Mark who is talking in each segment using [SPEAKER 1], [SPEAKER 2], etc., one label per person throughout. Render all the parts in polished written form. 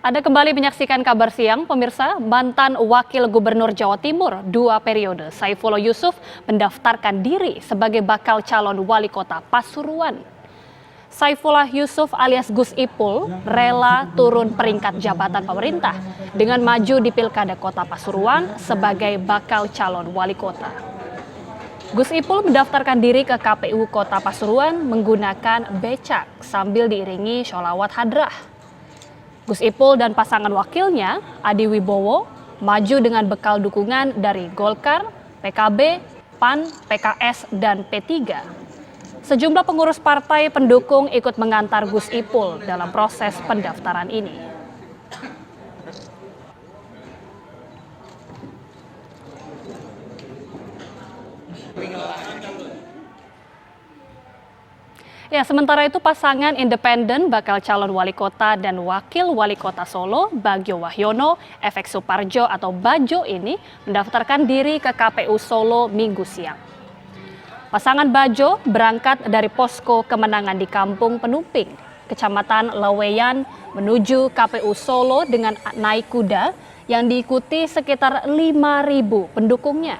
[SPEAKER 1] Anda kembali menyaksikan Kabar Siang, pemirsa. Mantan Wakil Gubernur Jawa Timur 2 periode, Saifullah Yusuf, mendaftarkan diri sebagai bakal calon wali kota Pasuruan. Saifullah Yusuf alias Gus Ipul rela turun peringkat jabatan pemerintah dengan maju di Pilkada Kota Pasuruan sebagai bakal calon wali kota. Gus Ipul mendaftarkan diri ke KPU Kota Pasuruan menggunakan becak sambil diiringi sholawat hadrah. Gus Ipul dan pasangan wakilnya, Adi Wibowo, maju dengan bekal dukungan dari Golkar, PKB, PAN, PKS, dan P3. Sejumlah pengurus partai pendukung ikut mengantar Gus Ipul dalam proses pendaftaran ini. Ya, sementara itu pasangan independen bakal calon wali kota dan wakil wali kota Solo, Bagio Wahyono, Efek Suparjo atau Bajo ini mendaftarkan diri ke KPU Solo Minggu siang. Pasangan Bajo berangkat dari posko kemenangan di Kampung Penumping, Kecamatan Leweyan, menuju KPU Solo dengan naik kuda yang diikuti sekitar 5.000 pendukungnya.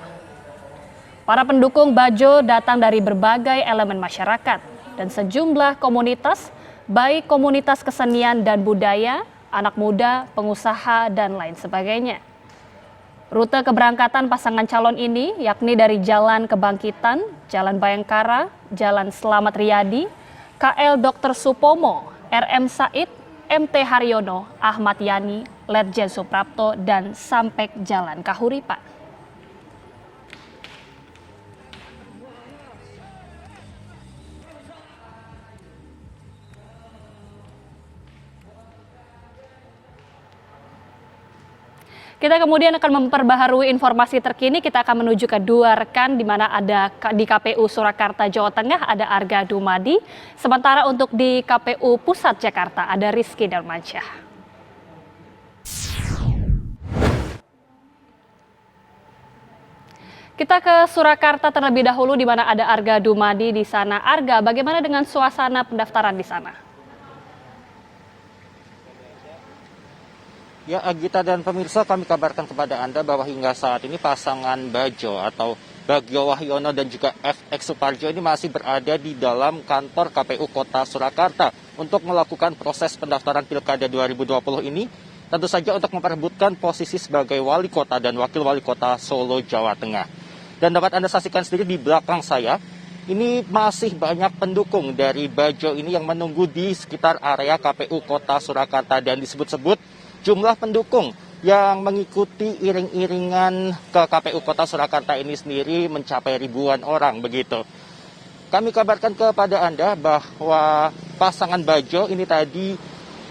[SPEAKER 1] Para pendukung Bajo datang dari berbagai elemen masyarakat dan sejumlah komunitas, baik komunitas kesenian dan budaya, anak muda, pengusaha, dan lain sebagainya. Rute keberangkatan pasangan calon ini yakni dari Jalan Kebangkitan, Jalan Bayangkara, Jalan Slamet Riyadi, KL Dr. Supomo, RM Said, MT Haryono, Ahmad Yani, Letjen Suprapto, dan sampai Jalan Kahuripan. Kita kemudian akan memperbaharui informasi terkini. Kita akan menuju ke dua rekan di mana ada di KPU Surakarta, Jawa Tengah ada Arga Dumadi. Sementara untuk di KPU Pusat Jakarta ada Rizky Darmansyah. Kita ke Surakarta terlebih dahulu di mana ada Arga Dumadi di sana. Arga, bagaimana dengan suasana pendaftaran di sana?
[SPEAKER 2] Ya, Agita dan pemirsa, kami kabarkan kepada Anda bahwa hingga saat ini pasangan Bajo atau Bagio Wahyono dan juga FX Suparjo ini masih berada di dalam kantor KPU Kota Surakarta untuk melakukan proses pendaftaran Pilkada 2020 ini, tentu saja untuk memperebutkan posisi sebagai wali kota dan wakil wali kota Solo, Jawa Tengah. Dan dapat Anda saksikan sendiri di belakang saya, ini masih banyak pendukung dari Bajo ini yang menunggu di sekitar area KPU Kota Surakarta dan disebut-sebut jumlah pendukung yang mengikuti iring-iringan ke KPU Kota Surakarta ini sendiri mencapai ribuan orang begitu. Kami kabarkan kepada Anda bahwa pasangan Bajo ini tadi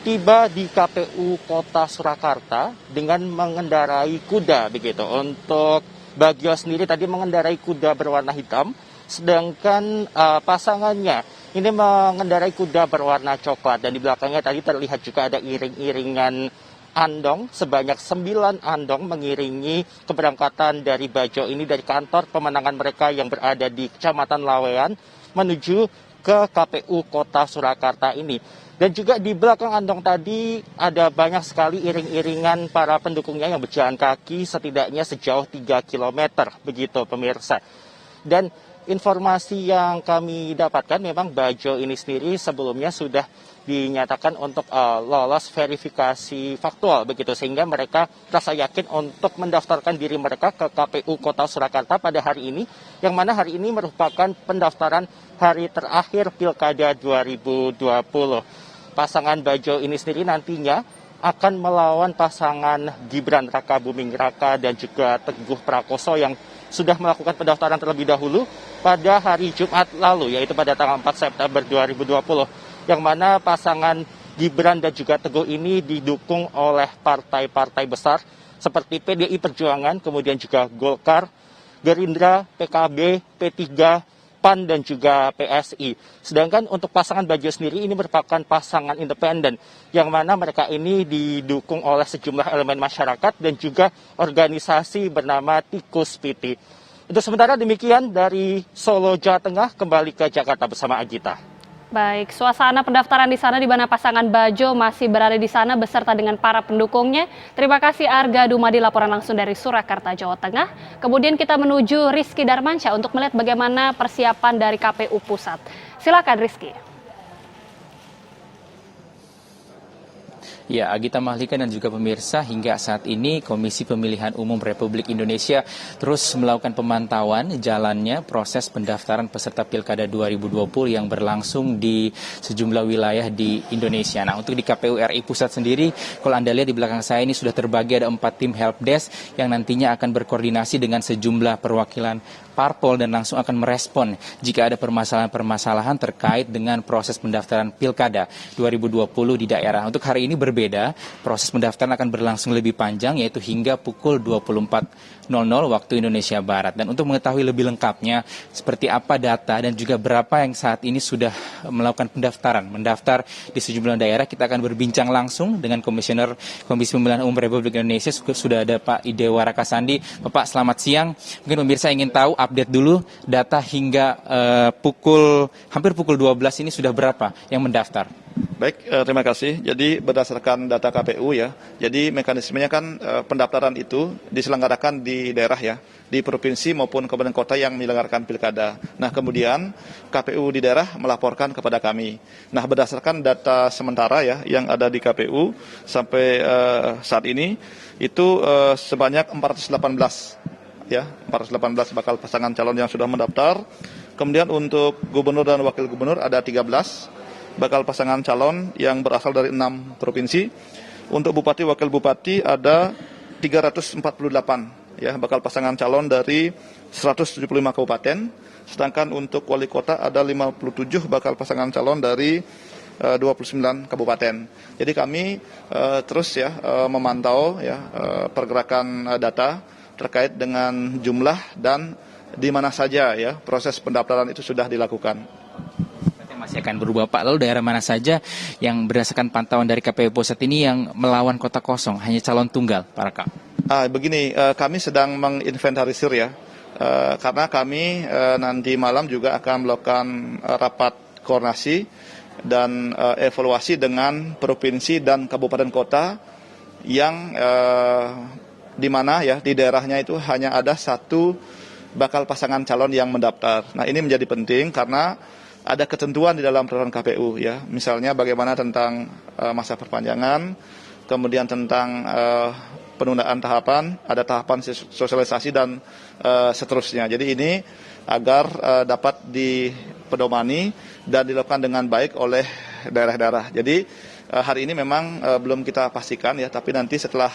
[SPEAKER 2] tiba di KPU Kota Surakarta dengan mengendarai kuda begitu. Untuk Bagio sendiri tadi mengendarai kuda berwarna hitam, sedangkan pasangannya ini mengendarai kuda berwarna coklat dan di belakangnya tadi terlihat juga ada iring-iringan andong, sebanyak 9 andong mengiringi keberangkatan dari Bajo ini dari kantor pemenangan mereka yang berada di Kecamatan Laweyan menuju ke KPU Kota Surakarta ini. Dan juga di belakang andong tadi ada banyak sekali iring-iringan para pendukungnya yang berjalan kaki setidaknya sejauh 3 km begitu pemirsa. Dan informasi yang kami dapatkan memang Bajo ini sendiri sebelumnya sudah dinyatakan untuk lolos verifikasi faktual begitu sehingga mereka rasa yakin untuk mendaftarkan diri mereka ke KPU Kota Surakarta pada hari ini, yang mana hari ini merupakan pendaftaran hari terakhir Pilkada 2020. Pasangan Bajo ini sendiri nantinya akan melawan pasangan Gibran Rakabuming Raka dan juga Teguh Prakoso yang sudah melakukan pendaftaran terlebih dahulu pada hari Jumat lalu, yaitu pada tanggal 4 September 2020. Yang mana pasangan Gibran dan juga Teguh ini didukung oleh partai-partai besar seperti PDI Perjuangan, kemudian juga Golkar, Gerindra, PKB, P3, PAN, dan juga PSI. Sedangkan untuk pasangan Bajo sendiri ini merupakan pasangan independen, yang mana mereka ini didukung oleh sejumlah elemen masyarakat dan juga organisasi bernama Tikus Piti. Untuk sementara demikian dari Solo, Jawa Tengah, kembali ke Jakarta bersama Agita.
[SPEAKER 1] Baik, suasana pendaftaran di sana di mana pasangan Bajo masih berada di sana beserta dengan para pendukungnya. Terima kasih Arga Dumadi laporan langsung dari Surakarta, Jawa Tengah. Kemudian kita menuju Rizky Darmansyah untuk melihat bagaimana persiapan dari KPU Pusat. Silakan Rizky.
[SPEAKER 3] Ya, Agita Mahlika dan juga pemirsa, hingga saat ini Komisi Pemilihan Umum Republik Indonesia terus melakukan pemantauan jalannya proses pendaftaran peserta Pilkada 2020 yang berlangsung di sejumlah wilayah di Indonesia. Nah, untuk di KPU RI Pusat sendiri, kalau Anda lihat di belakang saya ini sudah terbagi ada 4 tim helpdesk yang nantinya akan berkoordinasi dengan sejumlah perwakilan parpol dan langsung akan merespon jika ada permasalahan-permasalahan terkait dengan proses pendaftaran Pilkada 2020 di daerah. Untuk hari ini berbeda, proses pendaftaran akan berlangsung lebih panjang yaitu hingga pukul 24.00 waktu Indonesia Barat. Dan untuk mengetahui lebih lengkapnya seperti apa data dan juga berapa yang saat ini sudah melakukan mendaftar di sejumlah daerah, kita akan berbincang langsung dengan Komisioner Komisi Pemilihan Umum Republik Indonesia. Sudah ada Pak Idewa Rakasandi. Bapak, selamat siang. Mungkin pemirsa ingin tahu update dulu data hingga hampir pukul 12 ini sudah berapa yang mendaftar?
[SPEAKER 4] Baik, terima kasih. Jadi berdasarkan data KPU ya, jadi mekanismenya kan pendaftaran itu diselenggarakan di daerah ya, di provinsi maupun kabupaten kota yang menyelenggarakan pilkada. Nah, kemudian KPU di daerah melaporkan kepada kami. Nah, berdasarkan data sementara ya yang ada di KPU sampai saat ini itu sebanyak 418 ya, 418 bakal pasangan calon yang sudah mendaftar. Kemudian untuk gubernur dan wakil gubernur ada 13 bakal pasangan calon yang berasal dari 6 provinsi. Untuk bupati wakil bupati ada 348 ya bakal pasangan calon dari 175 kabupaten. Sedangkan untuk wali kota ada 57 bakal pasangan calon dari 29 kabupaten. Jadi kami terus ya memantau ya pergerakan data terkait dengan jumlah dan di mana saja ya proses pendaftaran itu sudah dilakukan.
[SPEAKER 3] Masih akan berubah Pak, lalu daerah mana saja yang berdasarkan pantauan dari KPU Pusat ini yang melawan kota kosong, hanya calon tunggal Pak Raka?
[SPEAKER 4] Begini, kami sedang menginventarisir ya, karena kami nanti malam juga akan melakukan rapat koordinasi dan evaluasi dengan provinsi dan kabupaten kota yang di mana ya di daerahnya itu hanya ada satu bakal pasangan calon yang mendaftar. Nah, ini menjadi penting karena ada ketentuan di dalam peraturan KPU ya. Misalnya bagaimana tentang masa perpanjangan, kemudian tentang penundaan tahapan, ada tahapan sosialisasi dan seterusnya. Jadi ini agar dapat dipedomani dan dilakukan dengan baik oleh daerah-daerah. Jadi hari ini memang belum kita pastikan ya, tapi nanti setelah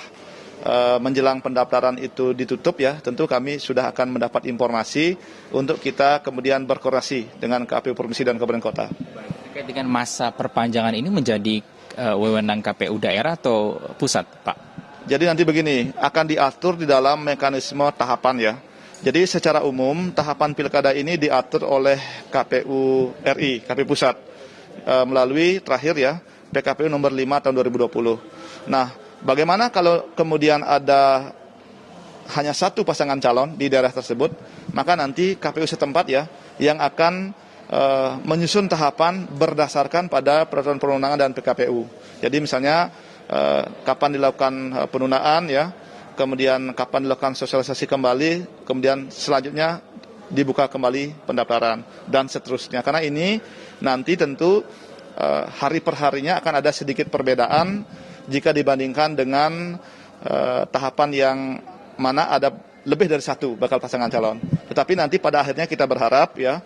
[SPEAKER 4] menjelang pendaftaran itu ditutup ya, tentu kami sudah akan mendapat informasi untuk kita kemudian berkoordinasi dengan KPU Provinsi dan Kabupaten Kota.
[SPEAKER 3] Terkait dengan masa perpanjangan ini menjadi wewenang KPU daerah atau pusat, Pak?
[SPEAKER 4] Jadi nanti begini, akan diatur di dalam mekanisme tahapan ya. Jadi secara umum tahapan pilkada ini diatur oleh KPU RI, KPU Pusat, melalui terakhir ya PKPU nomor 5 tahun 2020. Nah, bagaimana kalau kemudian ada hanya satu pasangan calon di daerah tersebut, maka nanti KPU setempat ya yang akan menyusun tahapan berdasarkan pada peraturan perundangan dan PKPU. Jadi misalnya kapan dilakukan penundaan ya, kemudian kapan dilakukan sosialisasi kembali, kemudian selanjutnya dibuka kembali pendaftaran dan seterusnya. Karena ini nanti tentu hari per harinya akan ada sedikit perbedaan jika dibandingkan dengan tahapan yang mana ada lebih dari satu bakal pasangan calon. Tetapi nanti pada akhirnya kita berharap ya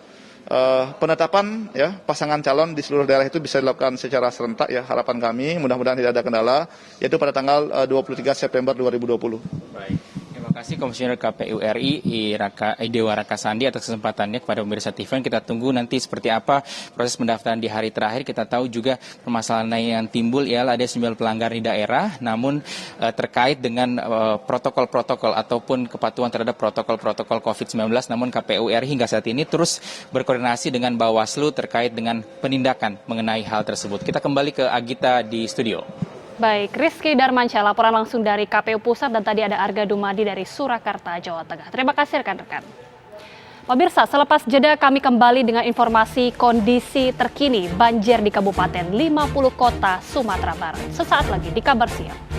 [SPEAKER 4] penetapan ya pasangan calon di seluruh daerah itu bisa dilakukan secara serentak ya, harapan kami mudah-mudahan tidak ada kendala, yaitu pada tanggal 23 September 2020.
[SPEAKER 3] Baik. Terima kasih Komisioner KPU RI Idewa Rakasandi atas kesempatannya kepada pemirsa TV. Kita tunggu nanti seperti apa proses pendaftaran di hari terakhir. Kita tahu juga permasalahan yang timbul ialah ada 9 pelanggaran di daerah, namun terkait dengan protokol-protokol ataupun kepatuhan terhadap protokol-protokol COVID-19, namun KPU RI hingga saat ini terus berkoordinasi dengan Bawaslu terkait dengan penindakan mengenai hal tersebut. Kita kembali ke Agita di studio.
[SPEAKER 1] Baik, Rizky Darmansyah laporan langsung dari KPU Pusat dan tadi ada Arga Dumadi dari Surakarta, Jawa Tengah. Terima kasih rekan-rekan. Pemirsa, selepas jeda kami kembali dengan informasi kondisi terkini banjir di Kabupaten 50 Kota Sumatera Barat. Sesaat lagi di Kabar Siang.